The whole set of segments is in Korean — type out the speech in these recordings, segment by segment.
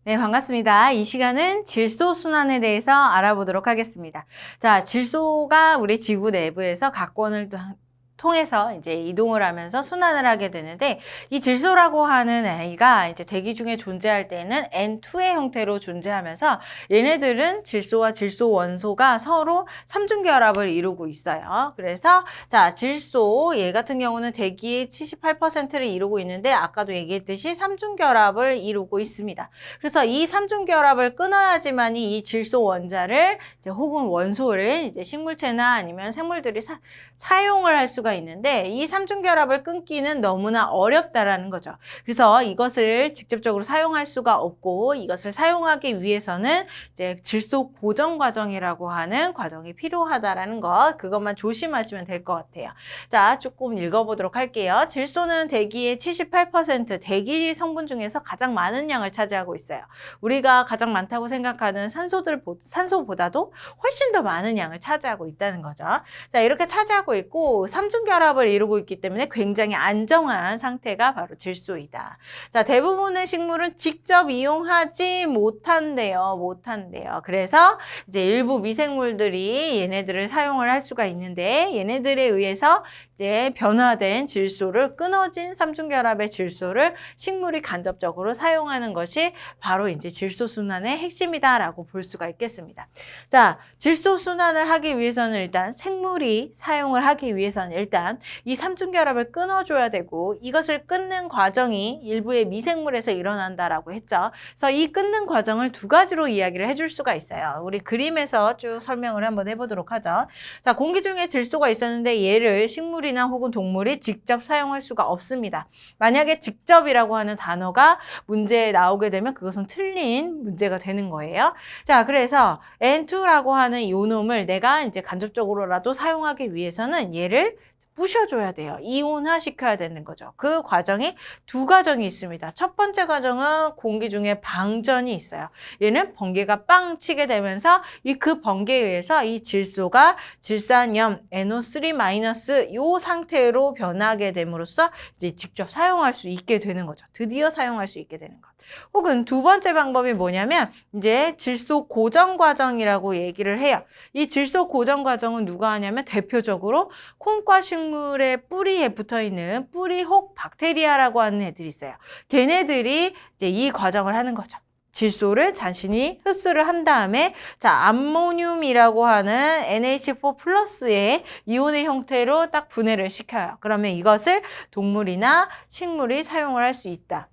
네, 반갑습니다. 이 시간은 질소 순환에 대해서 알아보도록 하겠습니다. 자, 질소가 우리 지구 내부에서 각권을 통해서 이제 이동을 하면서 순환을 하게 되는데, 이 질소라고 하는 A가 이제 대기 중에 존재할 때는 N2의 형태로 존재하면서 얘네들은 질소와 질소 원소가 서로 삼중결합을 이루고 있어요. 그래서 자, 질소 얘 같은 경우는 대기의 78%를 이루고 있는데 아까도 얘기했듯이 삼중결합을 이루고 있습니다. 그래서 이 삼중결합을 끊어야지만이 이 질소 원자를 이제 혹은 원소를 이제 식물체나 아니면 생물들이 사용을 할 수가 있는데, 이 삼중결합을 끊기는 너무나 어렵다라는 거죠. 그래서 이것을 직접적으로 사용할 수가 없고, 이것을 사용하기 위해서는 이제 질소 고정 과정이라고 하는 과정이 필요하다라는 것, 그것만 조심하시면 될 것 같아요. 자, 조금 읽어보도록 할게요. 질소는 대기의 78%, 대기 성분 중에서 가장 많은 양을 차지하고 있어요. 우리가 가장 많다고 생각하는 산소보다도 훨씬 더 많은 양을 차지하고 있다는 거죠. 자, 이렇게 차지하고 있고 삼중결합을 이루고 있기 때문에 굉장히 안정한 상태가 바로 질소이다. 자, 대부분의 식물은 직접 이용하지 못한대요. 그래서 이제 일부 미생물들이 얘네들을 사용을 할 수가 있는데, 얘네들에 의해서 이제 변화된 질소를, 끊어진 삼중결합의 질소를 식물이 간접적으로 사용하는 것이 바로 이제 질소 순환의 핵심이다라고 볼 수가 있겠습니다. 자, 질소 순환을 하기 위해서는 일단 생물이 사용을 하기 위해서는 일단 이 삼중결합을 끊어줘야 되고, 이것을 끊는 과정이 일부의 미생물에서 일어난다라고 했죠. 그래서 이 끊는 과정을 두 가지로 이야기를 해줄 수가 있어요. 우리 그림에서 쭉 설명을 한번 해보도록 하죠. 자, 공기 중에 질소가 있었는데 얘를 식물이나 혹은 동물이 직접 사용할 수가 없습니다. 만약에 직접이라고 하는 단어가 문제에 나오게 되면 그것은 틀린 문제가 되는 거예요. 자, 그래서 N2라고 하는 이온음을 내가 이제 간접적으로라도 사용하기 위해서는 얘를 부셔줘야 돼요. 이온화 시켜야 되는 거죠. 그 과정이 두 과정이 있습니다. 첫 번째 과정은 공기 중에 방전이 있어요. 얘는 번개가 빵 치게 되면서 그 번개에 의해서 이 질소가 질산염 NO3- 이 상태로 변하게 됨으로써 이제 직접 사용할 수 있게 되는 거죠. 드디어 사용할 수 있게 되는 것. 혹은 두 번째 방법이 뭐냐면 이제 질소 고정 과정이라고 얘기를 해요. 이 질소 고정 과정은 누가 하냐면 대표적으로 콩과 식물의 뿌리에 붙어있는 뿌리혹 박테리아라고 하는 애들이 있어요. 걔네들이 이제 이 과정을 하는 거죠. 질소를 자신이 흡수를 한 다음에 자, 암모늄이라고 하는 NH4 플러스의 이온의 형태로 딱 분해를 시켜요. 그러면 이것을 동물이나 식물이 사용을 할 수 있다.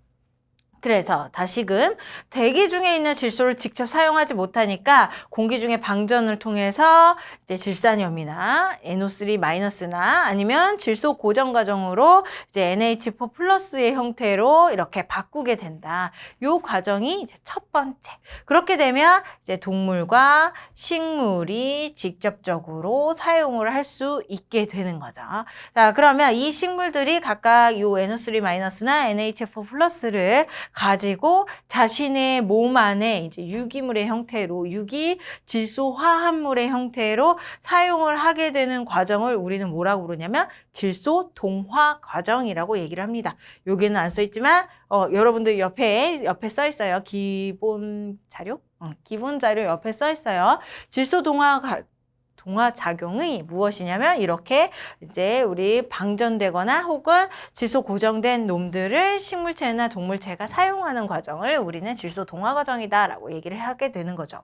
그래서 다시금 대기 중에 있는 질소를 직접 사용하지 못하니까 공기 중에 방전을 통해서 이제 질산염이나 NO3-나 아니면 질소 고정 과정으로 이제 NH4 플러스의 형태로 이렇게 바꾸게 된다. 요 과정이 이제 첫 번째. 그렇게 되면 이제 동물과 식물이 직접적으로 사용을 할 수 있게 되는 거죠. 자, 그러면 이 식물들이 각각 요 NO3-나 NH4 플러스를 가지고 자신의 몸 안에 이제 유기물의 형태로, 유기 질소 화합물의 형태로 사용을 하게 되는 과정을 우리는 뭐라고 부르냐면 질소 동화 과정이라고 얘기를 합니다. 여기는 안 써 있지만 여러분들 옆에 써 있어요. 기본 자료? 기본 자료 옆에 써 있어요. 질소 동화 작용이 무엇이냐면 이렇게 이제 우리 방전되거나 혹은 질소 고정된 놈들을 식물체나 동물체가 사용하는 과정을 우리는 질소 동화 과정이다라고 얘기를 하게 되는 거죠.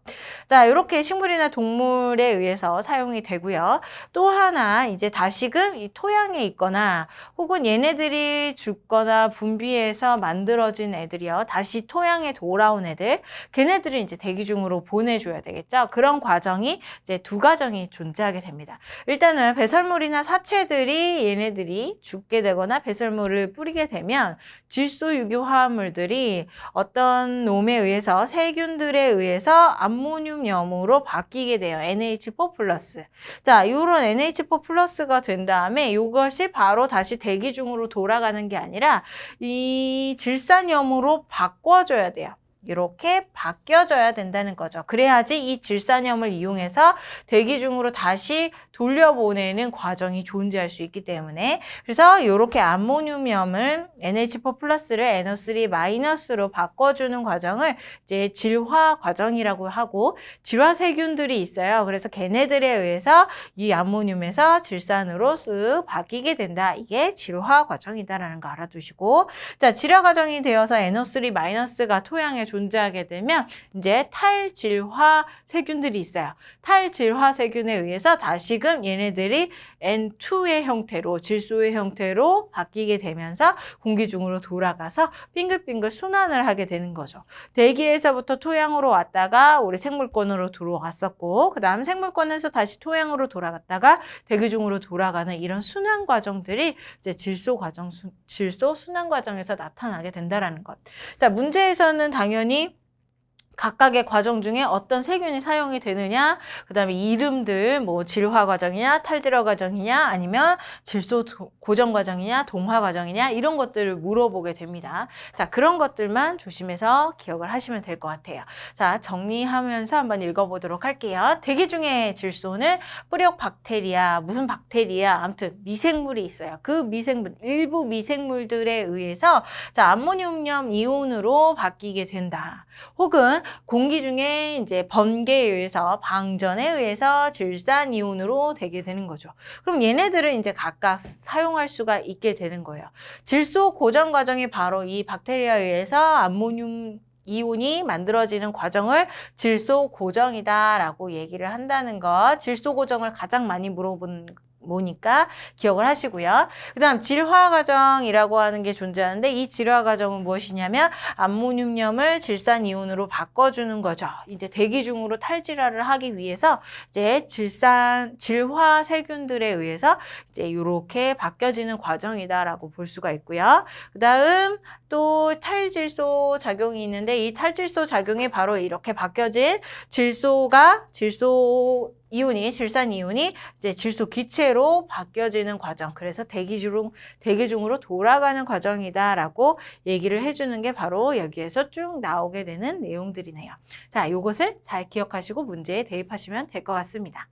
자, 이렇게 식물이나 동물에 의해서 사용이 되고요. 또 하나 이제 다시금 이 토양에 있거나 혹은 얘네들이 죽거나 분비해서 만들어진 애들이요. 다시 토양에 돌아온 애들, 걔네들을 이제 대기 중으로 보내줘야 되겠죠. 그런 과정이 이제 두 과정이 존재하게 됩니다. 일단은 배설물이나 사체들이 얘네들이 죽게 되거나 배설물을 뿌리게 되면 질소 유기 화합물들이 어떤 놈에 의해서 세균들에 의해서 암모늄염으로 바뀌게 돼요. NH4 플러스. 자, 요런 NH4 플러스가 된 다음에 이것이 바로 다시 대기 중으로 돌아가는 게 아니라 이 질산염으로 바꿔줘야 돼요. 이렇게 바뀌어져야 된다는 거죠. 그래야지 이 질산염을 이용해서 대기 중으로 다시 돌려보내는 과정이 존재할 수 있기 때문에 그래서 이렇게 암모늄염을 NH4 플러스를 NO3 마이너스로 바꿔주는 과정을 이제 질화 과정이라고 하고 질화 세균들이 있어요. 그래서 걔네들에 의해서 이 암모늄에서 질산으로 쓱 바뀌게 된다. 이게 질화 과정이다라는 거 알아두시고 자, 질화 과정이 되어서 NO3 마이너스가 토양에 존재하게 되면 이제 탈질화 세균들이 있어요. 탈질화 세균에 의해서 다시금 얘네들이 N2의 형태로 질소의 형태로 바뀌게 되면서 공기 중으로 돌아가서 빙글빙글 순환을 하게 되는 거죠. 대기에서부터 토양으로 왔다가 우리 생물권으로 들어갔었고 그 다음 생물권에서 다시 토양으로 돌아갔다가 대기 중으로 돌아가는 이런 순환 과정들이 이제 질소 순환 과정에서 나타나게 된다라는 것. 자, 문제에서는 당연히 각각의 과정 중에 어떤 세균이 사용이 되느냐, 그 다음에 이름들, 뭐 질화 과정이냐, 탈질화 과정이냐, 아니면 질소 고정 과정이냐, 동화 과정이냐, 이런 것들을 물어보게 됩니다. 자, 그런 것들만 조심해서 기억을 하시면 될 것 같아요. 자, 정리하면서 한번 읽어보도록 할게요. 대기 중에 질소는 뿌력 박테리아, 무슨 박테리아, 아무튼 미생물이 있어요. 그 미생물, 일부 미생물들에 의해서 자, 암모늄염 이온으로 바뀌게 된다. 혹은 공기 중에 이제 번개에 의해서 방전에 의해서 질산 이온으로 되게 되는 거죠. 그럼 얘네들은 이제 각각 사용할 수가 있게 되는 거예요. 질소 고정 과정이 바로 이 박테리아에 의해서 암모늄 이온이 만들어지는 과정을 질소 고정이다라고 얘기를 한다는 것. 질소 고정을 가장 많이 뭐니까 기억을 하시고요. 그 다음 질화 과정이라고 하는 게 존재하는데 이 질화 과정은 무엇이냐면 암모늄염을 질산 이온으로 바꿔주는 거죠. 이제 대기 중으로 탈질화를 하기 위해서 이제 질화 세균들에 의해서 이제 이렇게 바뀌어지는 과정이다라고 볼 수가 있고요. 그 다음 또 탈질소 작용이 있는데 이 탈질소 작용이 바로 이렇게 바뀌어진 질소 이온이 질산 이온이 이제 질소 기체로 바뀌어지는 과정. 그래서 대기 중으로 돌아가는 과정이다라고 얘기를 해주는 게 바로 여기에서 쭉 나오게 되는 내용들이네요. 자, 이것을 잘 기억하시고 문제에 대입하시면 될 것 같습니다.